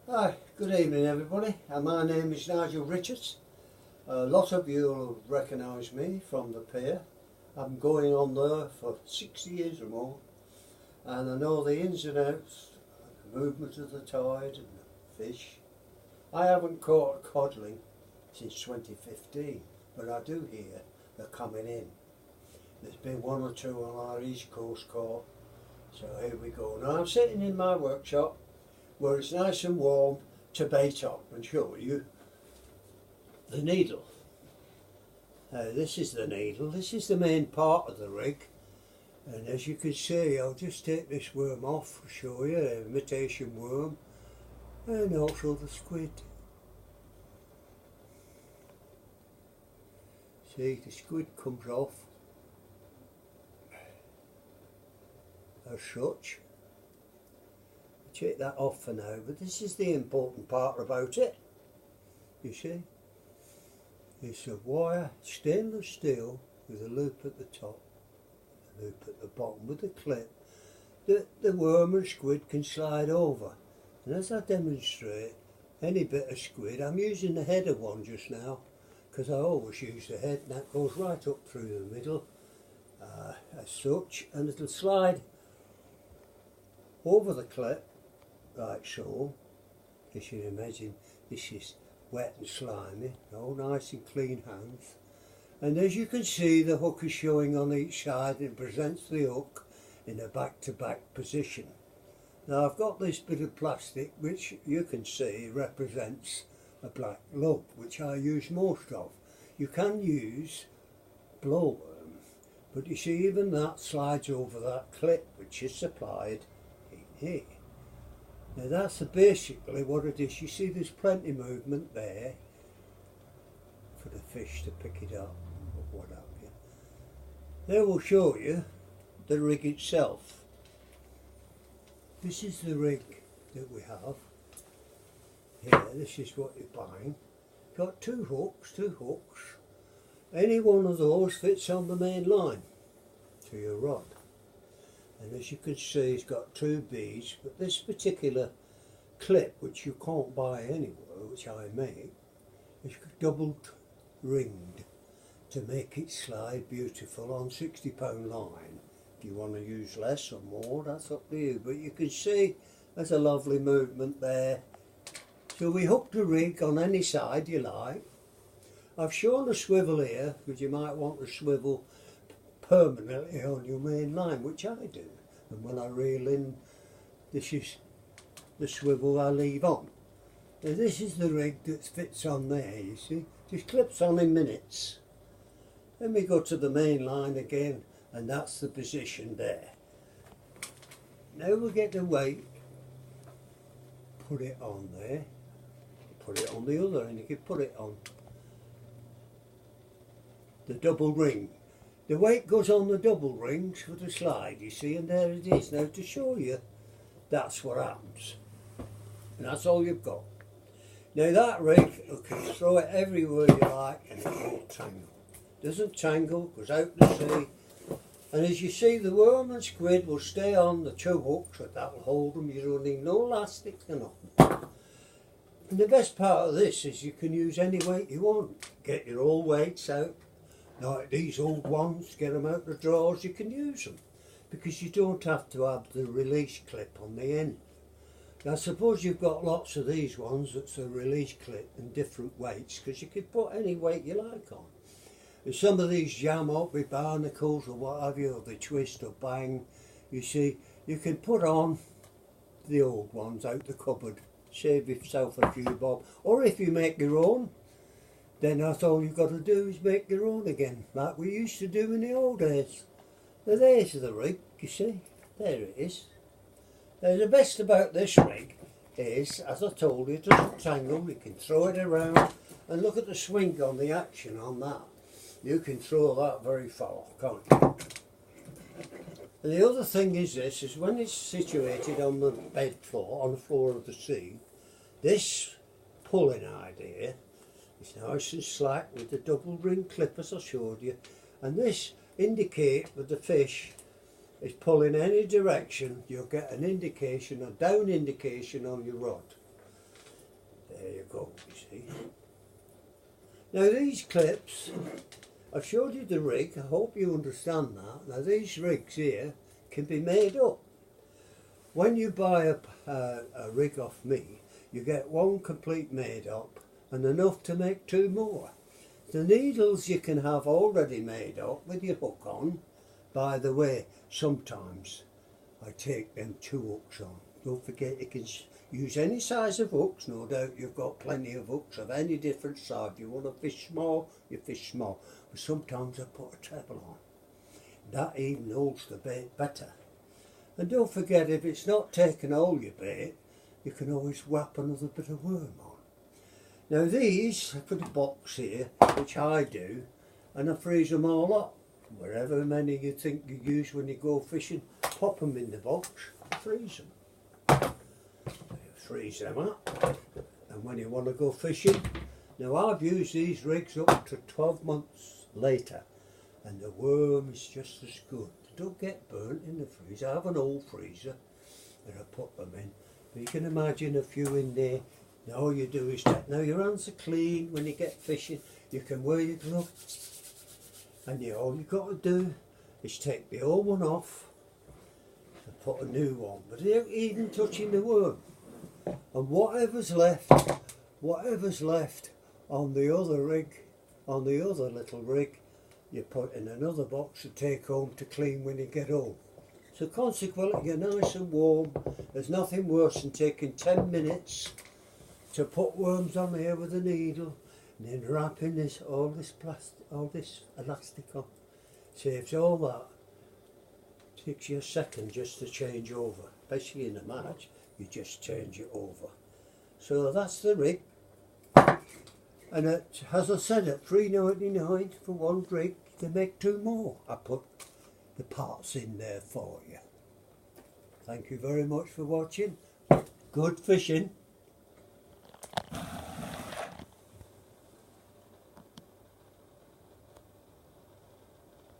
Hi, good evening everybody. My name is Nigel Richards. A lot of you will recognise me from the pier. I'm going on there for 60 years or more, and I know the ins and outs, the movement of the tide and the fish. I haven't caught a codling since 2015, but I do hear they're coming in. There's been one or two on our east coast caught, so here we go. Now I'm sitting in my workshop where it's nice and warm to bait up and show you the needle. This is the needle, this is the main part of the rig, and as you can see, I'll just take this worm off to show you, an imitation worm, and also the squid. See, the squid comes off as such. Take that off for now, but this is the important part about it. You see, it's a wire stainless steel with a loop at the top, a loop at the bottom with a clip that the worm and squid can slide over. And as I demonstrate, any bit of squid, I'm using the head of one just now because I always use the head, and that goes right up through the middle as such, and it'll slide over the clip like so. You should imagine this is wet and slimy, all nice and clean hands, and as you can see, the hook is showing on each side and presents the hook in a back-to-back position. Now I've got this bit of plastic which you can see represents a black lug, which I use most of. You can use blowworm, but you see, even that slides over that clip which is supplied in here. Now that's basically what it is. You see there's plenty of movement there for the fish to pick it up, or what have you. Now we'll show you the rig itself. This is the rig that we have here. This is what you're buying. Got two hooks. Any one of those fits on the main line to your rod. And as you can see, it's got two beads, but this particular clip, which you can't buy anywhere, which I make, is double ringed to make it slide beautiful on £60 line. If you want to use less or more, that's up to you, but you can see there's a lovely movement there. So we hook the rig on any side you like. I've shown a swivel here because you might want to swivel permanently on your main line, which I do, and when I reel in, this is the swivel I leave on. Now this is the rig that fits on there, you see, just clips on in minutes. Then we go to the main line again, and that's the position there. Now we get the weight, put it on there, put it on the other, and you can put it on the double ring. The weight goes on the double rings for the slide, you see, and there it is. Now to show you, that's what happens. And that's all you've got. Now that rig, you can throw it everywhere you like and it won't tangle. Doesn't tangle, goes out to sea. And as you see, the worm and squid will stay on the two hooks, but that'll hold them. You don't need no elastic or nothing. And the best part of this is you can use any weight you want. Get your old weights out. Like these old ones, get them out the drawers, you can use them because you don't have to have the release clip on the end. Now suppose you've got lots of these ones that's a release clip in different weights, because you can put any weight you like on. And some of these jam up with barnacles or what have you, or they twist or bang. You see, you can put on the old ones out the cupboard, save yourself a few bob, or if you make your own, then that's all you've got to do is make your own again, like we used to do in the old days. Now there's the rig, you see, there it is. Now the best about this rig is, as I told you, it doesn't tangle, you can throw it around, and look at the swing on the action on that. You can throw that very far, can't you? And the other thing is this, is when it's situated on the bed floor, on the floor of the sea, this pulling idea, it's nice and slack with the double ring clip as I showed you, and this indicates that the fish is pulling any direction. You'll get an indication, a down indication on your rod. There you go, you see. Now these clips, I've showed you the rig, I hope you understand that. Now these rigs here can be made up. When you buy a rig off me, you get one complete made up and enough to make two more. The needles you can have already made up with your hook on. By the way, sometimes I take them 2 hooks on. Don't forget you can use any size of hooks, no doubt you've got plenty of hooks of any different size. You want to fish small, you fish small. But sometimes I put a treble on. That even holds the bait better. And don't forget, if it's not taking all your bait, you can always whap another bit of worm on. Now these, I put a box here, which I do, and I freeze them all up. Wherever many you think you use when you go fishing, pop them in the box, freeze them. Freeze them up, and when you want to go fishing, now I've used these rigs up to 12 months later, and the worm is just as good. They don't get burnt in the freezer. I have an old freezer that I put them in, but you can imagine a few in there. Now all you do is now your hands are clean when you get fishing. You can wear your gloves, and all you've got to do is take the old one off and put a new one, but even touching the worm. And whatever's left on the other rig, on the other little rig, you put in another box to take home to clean when you get home. So consequently, you're nice and warm. There's nothing worse than taking 10 minutes to put worms on here with a needle and then wrapping all this elastic on. Saves all that. Takes you a second just to change over, especially in a match. You just change it over. So that's the rig, and as I said, at $3.99 for one rig, they make 2 more. I put the parts in there for you. Thank you very much for watching. Good fishing.